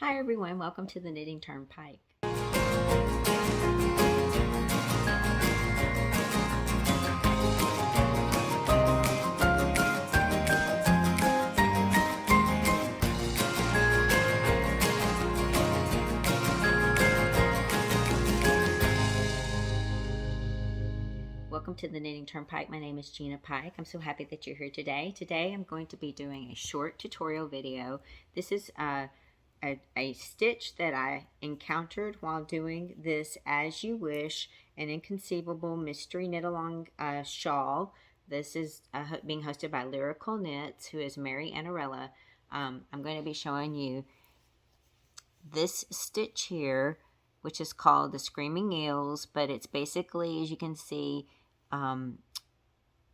Hi everyone, welcome to the Knitting Turnpike. Welcome to the Knitting Turnpike. My name is Gina Pike. I'm so happy that you're here today. Today I'm going to be doing a short tutorial video. This is a stitch that I encountered while doing this As You Wish, an Inconceivable Mystery Knit Along shawl. This is being hosted by Lyrical Knits, who is Mary Annarella. I'm going to be showing you this stitch here, which is called the Screaming Eels, but it's basically, as you can see,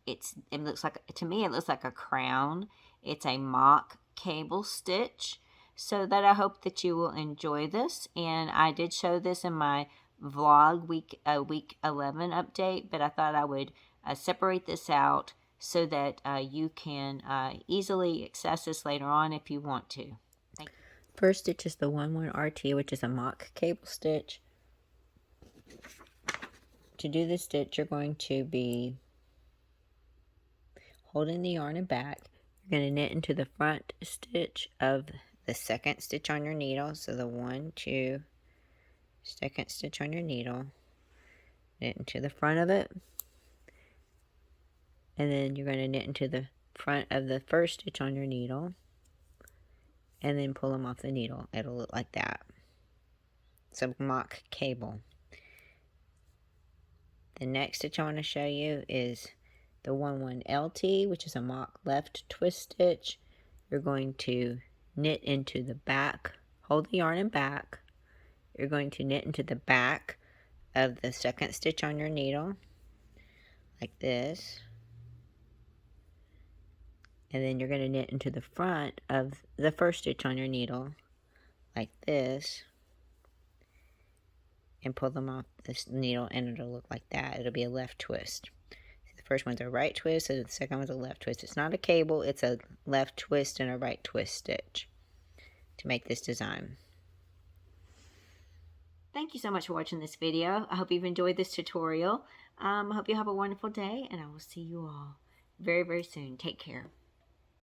it looks like, to me, it looks like a crown. It's a mock cable stitch. So that I hope that you will enjoy this. And I did show this in my vlog week 11 update, but I thought I would separate this out so that you can easily access this later on if you want to. Thank you. First stitch is the 1-1 RT, which is a mock cable stitch. To do this stitch, you're going to be holding the yarn in back. You're going to knit into the front stitch of the second stitch on your needle. So the 1, 2, second stitch on your needle. Knit into the front of it. And then you're going to knit into the front of the first stitch on your needle. And then pull them off the needle. It'll look like that. It's a mock cable. The next stitch I want to show you is the 1-1 LT, which is a mock left twist stitch. You're going to knit into the back, hold the yarn in back. You're going to knit into the back of the second stitch on your needle, like this. And then you're going to knit into the front of the first stitch on your needle, like this. And pull them off this needle, and it'll look like that. It'll be a left twist. The first one's a right twist, and the second one's a left twist. It's not a cable, it's a left twist and a right twist stitch to make this design. Thank you so much for watching this video. I hope you've enjoyed this tutorial. I hope you have a wonderful day, and I will see you all very, very soon. Take care.